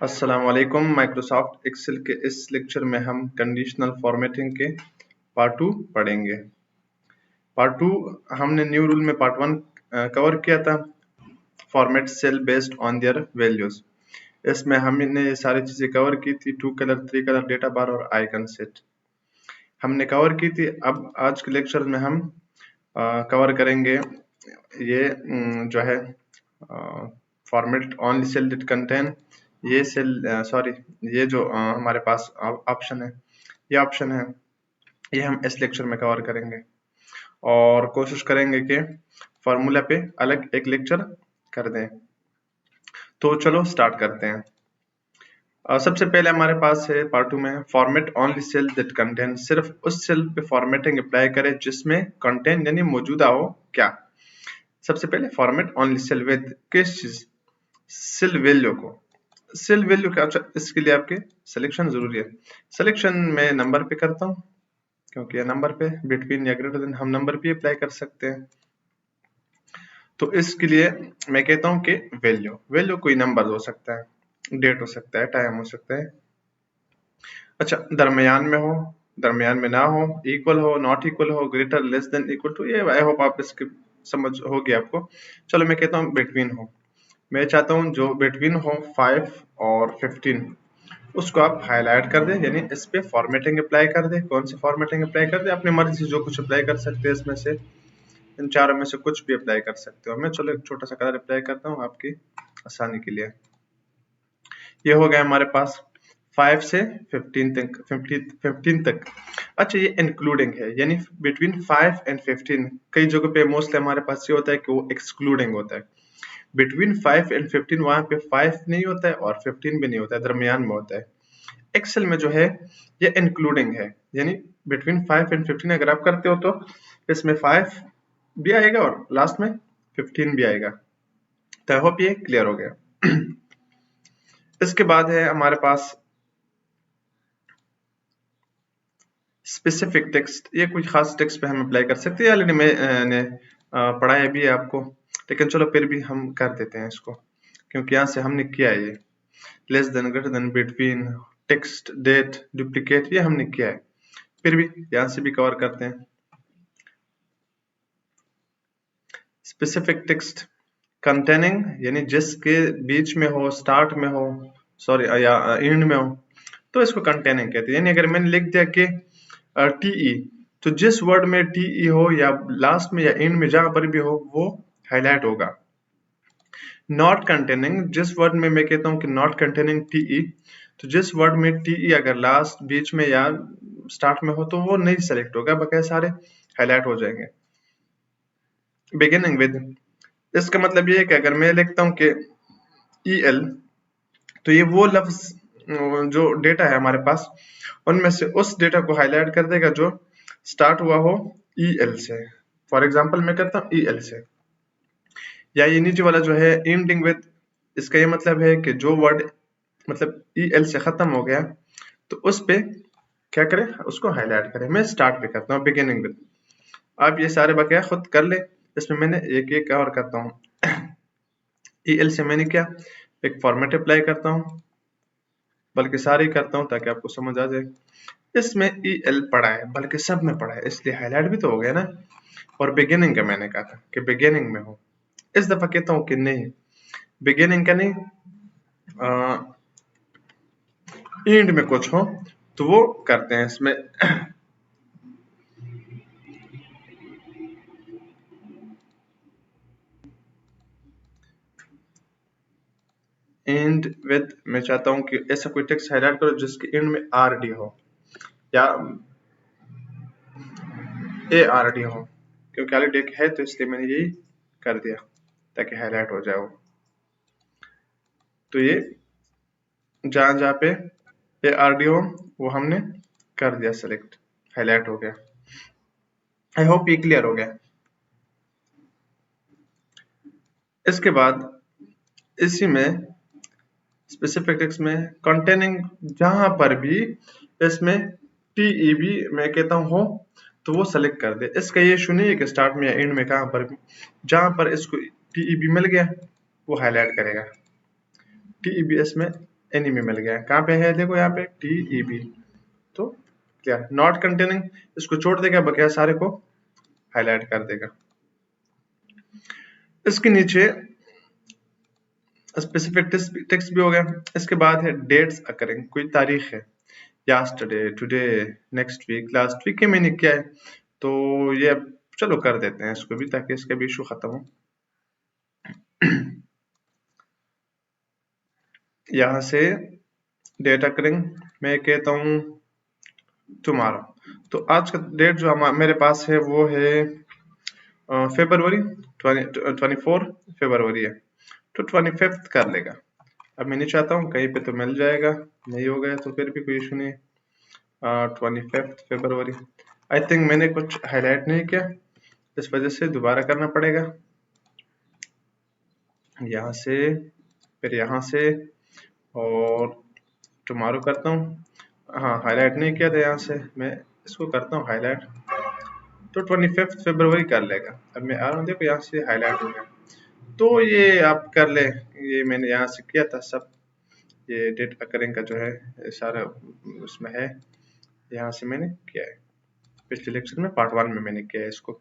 अस्सलाम वालेकुम। Microsoft Excel के इस लेक्चर में हम कंडीशनल फॉर्मेटिंग के पार्ट 2 पढ़ेंगे। पार्ट 2 हमने न्यू रूल में पार्ट 1 कवर किया था, format cell based on their values. इसमें हमने ये सारी चीजें कवर की थी, 2 कलर, 3 कलर, डेटा बार और आइकन सेट हमने कवर की थी। अब आज के लेक्चर में हम कवर करेंगे ये जो है format only cell that contain ये सेल ये जो हमारे पास ऑप्शन है, ये ऑप्शन है, ये हम इस लेक्चर में कवर करेंगे और कोशिश करेंगे कि फार्मूला पे अलग एक लेक्चर कर दें। तो चलो स्टार्ट करते हैं। सबसे पहले हमारे पास है पार्ट 2 में format only cell that contain, सिर्फ उस सेल पे फॉर्मेटिंग अप्लाई करें जिसमें कंटेंट यानी मौजूदा हो। क्या सबसे पहले फॉर्मेट ऑनली सेल विद किस चीज, सेल वैल्यू को। सेल वैल्यू क्या, इसके लिए आपके सिलेक्शन जरूरी है। सिलेक्शन में नंबर पे करता हूँ क्योंकि ये नंबर पे बिटवीन या ग्रेटर देन हम नंबर पे अप्लाई कर सकते हैं। तो इसके लिए मैं कहता हूँ कि वैल्यू कोई नंबर हो सकता है, डेट हो सकता है, टाइम हो सकता है। अच्छा, दरमियान में हो, दरमियान में ना हो, इक्वल हो, नॉट इक्वल हो, greater less than equal to, ये आई होप आप इसके समझ होगी आपको। चलो मैं कहता हूँ बिटवीन हो। मैं चाहता हूँ जो बिटवीन हो 5 और 15 उसको आप हाईलाइट कर दें, यानी इस पे फॉर्मेटिंग अप्लाई कर दें। कौन सी फॉर्मेटिंग अप्लाई कर दें, अपनी मर्जी से जो कुछ अप्लाई कर सकते हैं, इसमें से इन चारों में से कुछ भी अप्लाई कर सकते हो। मैं चलो एक छोटा सा कलर अप्लाई करता हूँ आपकी आसानी के लिए। ये हो गया हमारे पास 5 से 15 तक। अच्छा, ये इंक्लूडिंग है, यानी बिटवीन 5 एंड 15। कई जगह पे मोस्टली हमारे पास ये होता है कि वो एक्सक्लूडिंग होता है। बिटवीन 5 एंड 15 वहां पे 5 नहीं होता है और 15 भी नहीं होता है, दरमियान में होता है। एक्सेल में जो है ये इंक्लूडिंग है, यानी बिटवीन 5 एंड 15 अगर आप करते हो तो इसमें 5 भी आएगा और लास्ट में 15 भी आएगा। तो आई होप ये क्लियर हो गया। इसके बाद है हमारे पास स्पेसिफिक टेक्स्ट। ये कोई खास टेक्स्ट पे हम अप्लाई कर सकते हैं, ऑलरेडी मैंने पढ़ाया भी है आपको, लेकिन चलो फिर भी हम कर देते हैं इसको क्योंकि यहाँ से हमने किया है। ये less than, greater than, between, text, date, duplicate, ये हमने किया है, फिर भी यहाँ से भी कवर करते हैं। स्पेसिफिक टेक्स्ट कंटेनिंग, यानी जिसके बीच में हो, स्टार्ट में हो, या एंड में हो, तो इसको कंटेनिंग कहते हैं। यानी अगर मैंने लिख दिया कि टीई, तो जिस वर्ड में टीई हो या लास्ट में या एंड में जहां पर भी हो वो हाईलाइट होगा। नॉट कंटेनिंग, जिस वर्ड में मैं कहता हूं कि नॉट कंटेनिंग टीई, तो जिस वर्ड में टीई अगर लास्ट, बीच में या स्टार्ट में हो तो वो नहीं सेलेक्ट होगा, बकाया सारे हाईलाइट हो जाएंगे। बिगिनिंग विद, इसका मतलब ये है कि अगर मैं लिखता हूं कि EL, तो ये वो लफ्ज जो डेटा है हमारे पास उनमें से उस डेटा को हाईलाइट कर देगा जो स्टार्ट हुआ हो EL से। फॉर एग्जांपल मैं करता हूँ EL से, या ये नीचे वाला जो है एंडिंग विद, इसका ये मतलब है कि जो वर्ड मतलब EL से खत्म हो गया तो उस पे क्या करें, उसको हाईलाइट करें। मैं स्टार्ट पे करता हूँ बिगिनिंग विद। आप ये सारे बकाया खुद कर ले, इसमें मैंने एक एक और करता हूँ। EL से मैंने क्या, एक फॉर्मेट अप्लाई करता हूँ, बल्कि सारे ही करता हूँ ताकि आपको समझ आ जाए। इसमें EL पढ़ा है, बल्कि सब में पढ़ा है, इसलिए हाईलाइट भी तो हो गया ना। और बिगिनिंग का मैंने कहा था कि बिगिनिंग में हो, इस दफा कहता हूँ कि नहीं, बिगिनिंग का नहीं, एंड में कुछ हो तो वो करते हैं इसमें। एंड विद, मैं चाहता हूं कि ऐसा कोई टेक्स्ट हाईलाइट करो जिसके एंड में RD हो या ARD हो, क्योंकि ऑलरेडी एक है तो इसलिए मैंने यही कर दिया ताकि हाईलाइट हो जाए वो। तो ये जहां जहां पे ARD हो वो हमने कर दिया सेलेक्ट, हाईलाइट हो गया। आई होप ये क्लियर हो गया। इसके बाद इसी में स्पेसिफिक टेक्स्ट में कंटेनिंग, जहां पर भी इसमें TEB मैं कहता हूं हो तो वो सेलेक्ट कर दे। इसका ये इशू नहीं है कि स्टार्ट में या एंड में, कहां पर भी जहां पर इसको TEB मिल गया वो हाईलाइट करेगा। TEB इसमें एनी में मिल गया। कहाँ पे है देखो यहाँ पे TEB। तो क्या नॉट कंटेनिंग इसको छोड़ देगा, बकाया सारे को हाईलाइट कर देगा। इसके नीचे स्पेसिफिक टेक्स्ट भी हो गया। इसके बाद है डेट्स अकरिंग, कोई तारीख है, yesterday, today, next week, last week के मैंने किया है, तो ये चलो कर देते हैं इसको भी, ताकि इसका भी इशू खत्म हो। यहाँ से डेट अकरिंग मैं कहता हूँ टुमारो। तो आज का डेट जो मेरे पास है वो है फरवरी 24 फरवरी है, तो 25 कर लेगा। अब मैं नहीं चाहता हूँ कहीं पे तो मिल जाएगा, नहीं हो गया तो फिर भी कोई इशू नहीं। 25 फरवरी। आई थिंक मैंने कुछ हाईलाइट नहीं किया, इस वजह से दोबारा करना पड़ेगा। यहाँ से फिर यहाँ से और टुमारो करता हूँ। हाँ हाईलाइट नहीं किया था, यहाँ से मैं इसको करता हूँ हाईलाइट, तो 25 फरवरी कर लेगा। अब मैं आ रहा हूँ, देखो यहाँ से हाईलाइट हो गया, तो ये आप कर ले। ये मैंने यहाँ से किया था सब, ये डेट अकरिंग का जो है सारा उसमें है, यहाँ से मैंने किया है। पिछले लेक्चर में पार्ट 1 में मैंने किया है इसको।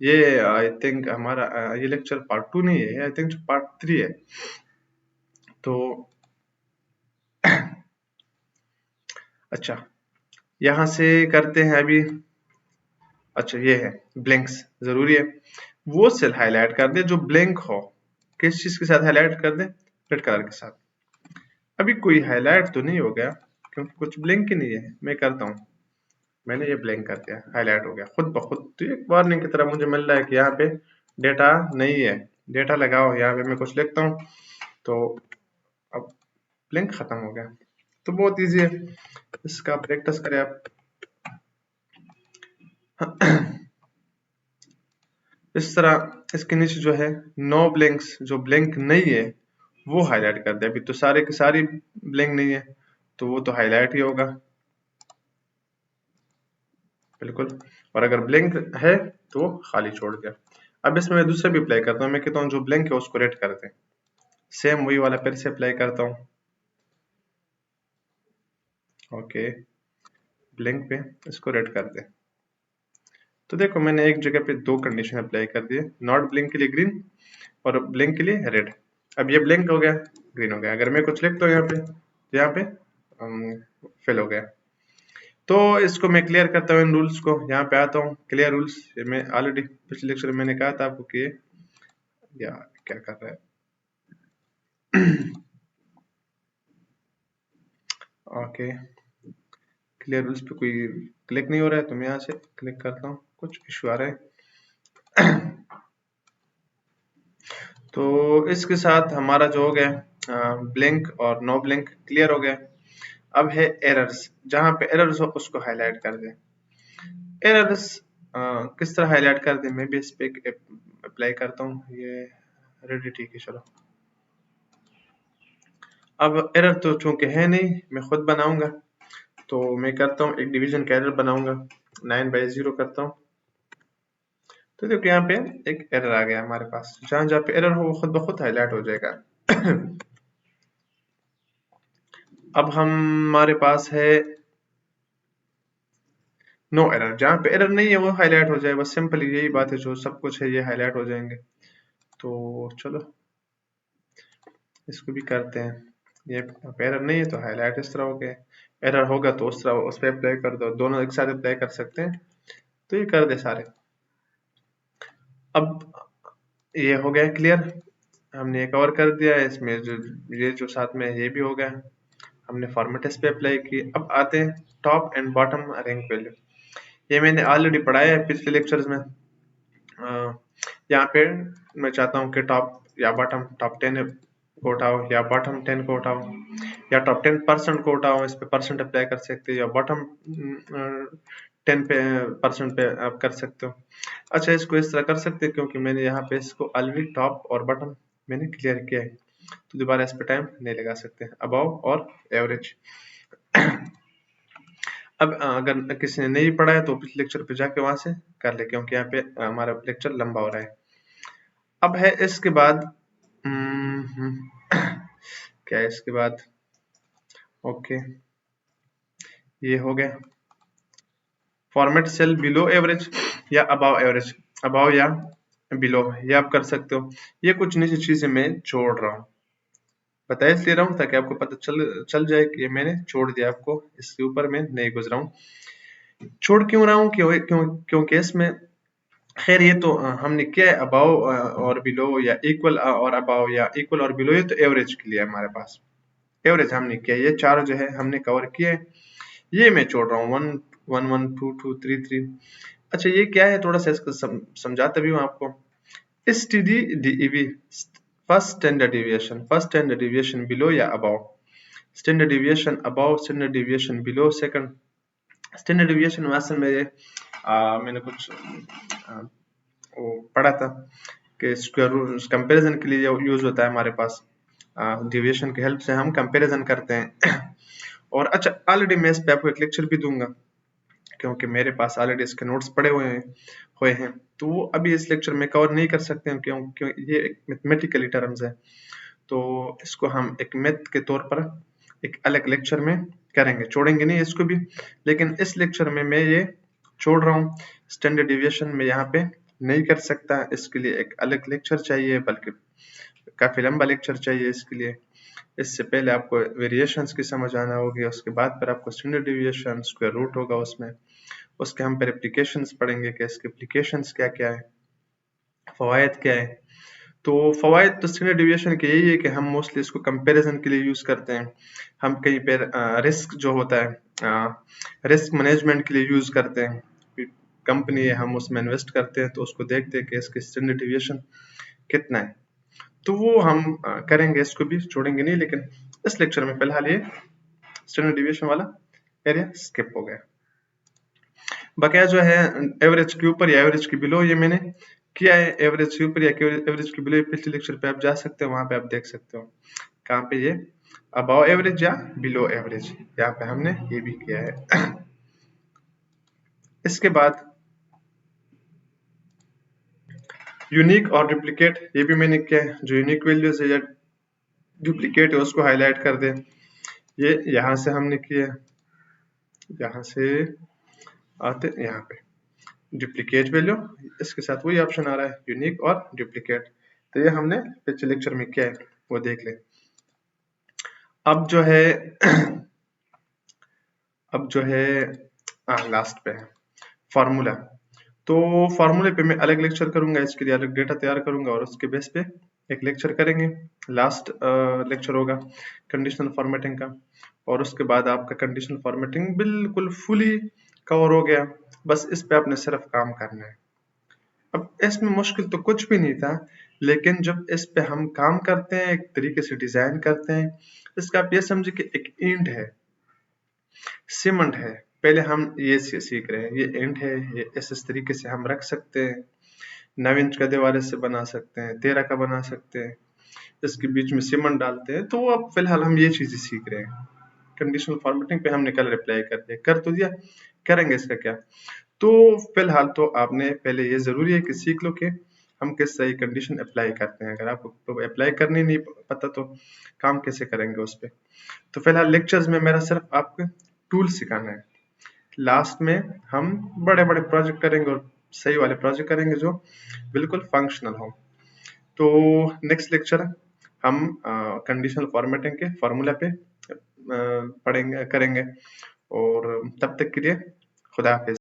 ये आई थिंक हमारा ये लेक्चर पार्ट 2 नहीं है, आई थिंक पार्ट 3 है। तो अच्छा यहाँ से करते हैं अभी। अच्छा ये है ब्लैंक्स, जरूरी है वो सेल हाईलाइट कर दे जो ब्लैंक हो। किस चीज के साथ हाईलाइट कर दे? रेड कलर के साथ। अभी कोई हाईलाइट तो नहीं हो गया क्योंकि कुछ ब्लैंक ही नहीं है। मैं करता हूँ, मैंने ये ब्लैंक कर दिया, हाईलाइट हो गया खुद ब खुद। तो एक वार्निंग की तरह मुझे मिल रहा है कि यहाँ पे डेटा नहीं है, डेटा लगाओ। यहाँ पे मैं कुछ लिखता हूँ तो अब ब्लैंक खत्म हो गया। तो बहुत ईजी है, इसका प्रैक्टिस करें आप। इस तरह इसके नीचे जो है नो ब्लैंक्स, जो ब्लैंक नहीं है वो हाईलाइट कर दे। अभी तो सारे के सारी ब्लैंक नहीं है तो वो तो हाईलाइट ही होगा बिल्कुल, और अगर ब्लैंक है तो वो खाली छोड़ दिया। अब इसमें मैं दूसरा भी अप्लाई करता हूँ, मैं कहता हूँ जो ब्लैंक है उसको रेड कर दें। सेम वही वाला फिर से अप्लाई करता हूँ। ओके ब्लैंक पे इसको रेड कर दें। तो देखो मैंने एक जगह पे दो कंडीशन अप्लाई कर दिए, नॉट ब्लैंक के लिए ग्रीन और ब्लैंक के लिए रेड। अब ये ब्लैंक हो गया, ग्रीन हो गया। अगर मैं कुछ लिखता हूँ यहाँ पे तो यहाँ पे फेल हो गया। तो इसको मैं क्लियर करता हूँ इन रूल्स को। यहाँ पे आता हूँ क्लियर रूल्स, मैं ऑलरेडी पिछले लेक्चर में मैंने कहा था आपको कि या क्या कर रहा है। ओके क्लियर रूल्स पे कोई क्लिक नहीं हो रहा है तो मैं यहाँ से क्लिक करता हूँ, कुछ इशू आ रहा है। तो इसके साथ हमारा जो हो गया ब्लैंक और नो ब्लैंक क्लियर हो गया। अब है एरर्स, जहां पे एरर्स हो उसको हाईलाइट कर दें। एरर्स किस तरह हाईलाइट कर दें, मैं भी इस पे अप्लाई करता हूँ। ये रेडी, ठीक है चलो। अब एरर तो चूंकि है नहीं, मैं खुद बनाऊंगा, तो मैं करता हूँ एक डिवीजन का एरर बनाऊंगा, 9/0 करता हूँ। तो देखो यहाँ पे एक एरर आ गया हमारे पास, जहां जहाँ पे एरर हो वो खुद ब खुद हाईलाइट हो जाएगा। अब हमारे पास है नो एरर, जहाँ पे एरर नहीं है वो हाईलाइट हो जाए, बस सिंपल यही बात है। जो सब कुछ है ये हाईलाइट हो जाएंगे। तो चलो इसको भी करते हैं। ये एरर नहीं है तो हाईलाइट इस तरह हो गया, एरर होगा तो उस तरह उस पर अप्लाई कर दो, दोनों एक साथ अप्लाई कर सकते हैं। तो ये कर दे सारे। अब ये हो गया क्लियर, हमने ये कवर कर दिया है। इसमें जो ये जो साथ में ये भी हो गया, हमने फॉर्मेट पे अप्लाई की। अब आते हैं top and bottom rank value. ये मैंने ऑलरेडी पढ़ाया है पिछले लेक्चर्स में। यहाँ पे मैं चाहता हूँ कि टॉप या बॉटम, टॉप 10 को उठाओ या बॉटम 10 को उठाओ या टॉप 10% को उठाओ, इस पे परसेंट अप्लाई कर सकते हो, या बॉटम 10% पे आप कर सकते हो। अच्छा इसको इस तरह कर सकते हैं क्योंकि मैंने यहाँ पे इसको ऑलरेडी टॉप और बॉटम मैंने क्लियर किया है, तो दोबारा इस पे टाइम नहीं लगा सकते। अबव और एवरेज। अब अगर किसी ने नहीं पढ़ा है तो पिछले लेक्चर पे जाके वहां से कर ले, क्योंकि यहाँ पे हमारा लेक्चर लंबा हो रहा है। अब है इसके बाद क्या है इसके बाद, ओके, ये हो गया। फॉर्मेट सेल बिलो एवरेज या अबाव एवरेज, अबाव या बिलो, ये आप कर सकते हो। ये कुछ नीचे चीजें मैं छोड़ रहा हूँ, बता इसलिए रहा हूँ ताकि आपको पता चल जाए कि ये मैंने छोड़ दिया, आपको इसके ऊपर मैं नहीं गुजरा हूँ। छोड़ क्यों रहा हूँ? क्योंकि इसमें खैर ये तो हमने किया है अबाव और बिलो या इक्वल और अबाव या इक्वल और बिलो, ये तो एवरेज के लिए हमारे पास एवरेज हमने किया, ये चार जो है हमने कवर किए। ये मैं छोड़ रहा हूँ 1 1 1 2 2 3 3। अच्छा ये क्या है, थोड़ा सा इसको समझाता भी हूँ आपको। STD DEV, first standard deviation, first standard deviation below या above, standard deviation above, standard deviation below, second standard deviation में असल में मैंने कुछ वो पढ़ा था कि स्क्वायर रूट कंपैरिजन के लिए यूज होता है हमारे पास, डिविएशन की हेल्प से हम कंपैरिजन करते हैं। और अच्छा ऑलरेडी मैं इस पे आपको एक लेक्चर भी दूंगा, क्योंकि मेरे पास ऑलरेडी इसके नोट्स पड़े हुए हैं, तो वो अभी इस लेक्चर में कवर नहीं कर सकते हैं, क्यों ये एक मैथमेटिकली टर्म्स है, तो इसको हम एक मैथ के तौर पर एक अलग लेक्चर में करेंगे, छोड़ेंगे नहीं इसको भी। लेकिन इस लेक्चर में मैं ये छोड़ रहा हूँ, स्टैंडर्ड डिविएशन में यहाँ पे नहीं कर सकता, इसके लिए एक अलग लेक्चर चाहिए, बल्कि काफी लंबा लेक्चर चाहिए इसके लिए। इससे पहले आपको वेरिएशंस की समझ आना होगी, उसके बाद फिर आपको स्टैंडर्ड डिविएशन, स्क्वायर रूट होगा उसमें, उसके हम फिर एप्लीकेशंस पढ़ेंगे कि इसके एप्लीकेशंस क्या क्या है, फवायद क्या है। तो फवायद तो स्टैंडर्ड डिविएशन के यही है कि हम मोस्टली इसको कंपैरिजन के लिए यूज करते हैं, हम कहीं पर रिस्क जो होता है रिस्क मैनेजमेंट के लिए यूज करते हैं, कंपनी है हम उसमें इन्वेस्ट करते हैं तो उसको देखते हैं कि इसके स्टैंडर्ड डिविएशन कितना है, तो वो हम करेंगे, इसको भी छोड़ेंगे नहीं। लेकिन इस लेक्चर में फिलहाल ये स्टैंडर्ड डिविएशन वाला एरिया स्किप हो गया। बकाया जो है एवरेज के ऊपर या एवरेज के बिलो, ये मैंने किया है, एवरेज के ऊपर या एवरेज के बिलो पिछले लेक्चर पे आप जा सकते हो, वहां पे आप देख सकते हो कहाँ पे ये अबाव एवरेज या बिलो एवरेज, यहाँ पे हमने ये भी किया है। इसके बाद यूनिक और डुप्लीकेट, ये भी मैंने किया है, जो यूनिक वैल्यूज है या डुप्लीकेट है उसको हाईलाइट कर दे, ये यहाँ से हमने किया, यहाँ से आते यहाँ पे डुप्लीकेट वैल्यू, इसके साथ वही ऑप्शन आ रहा है यूनिक और डुप्लीकेट, तो ये हमने पिछले लेक्चर में किया है, वो देख ले। अब जो है अब जो है लास्ट पे है फार्मूला, तो फार्मूले पे मैं अलग लेक्चर करूंगा, इसके लिए अलग डेटा तैयार करूंगा और उसके बेस पे एक लेक्चर करेंगे, लास्ट लेक्चर होगा कंडीशनल फॉर्मेटिंग का, और उसके बाद आपका कंडीशनल फॉर्मेटिंग बिल्कुल फुली कवर हो गया, बस इस पे आपने सिर्फ काम करना है। अब इसमें मुश्किल तो कुछ भी नहीं था, लेकिन जब इस पे हम काम करते हैं, एक तरीके से डिजाइन करते हैं, इसका आप ये समझे कि एक इंट है, सीमेंट है, पहले हम ये सीख रहे हैं, ये इंट है, ये इस तरीके से हम रख सकते हैं, 9 इंच का दीवार से बना सकते हैं, 13 का बना सकते हैं, इसके बीच में सीमेंट डालते हैं, तो अब फिलहाल हम ये चीजें सीख रहे हैं। कंडीशनल फॉर्मेटिंग पे हमने कल रिप्लाई कर दिया, कर तो दिया, करेंगे इसका क्या। तो फिलहाल तो आपने पहले ये जरूरी है कि सीख लो कि हम किस सही कंडीशन अप्लाई करते हैं, अगर आपको तो अप्लाई करनी नहीं पता तो काम कैसे करेंगे उस पर। तो फिलहाल लेक्चर्स में मेरा सिर्फ आपको टूल सिखाना है, लास्ट में हम बड़े बड़े प्रोजेक्ट करेंगे और सही वाले प्रोजेक्ट करेंगे जो बिल्कुल फंक्शनल हो। तो नेक्स्ट लेक्चर हम कंडीशनल फॉर्मेटिंग के फार्मूला पे पढ़ेंगे करेंगे, और तब तक के लिए खुदा हाफिज।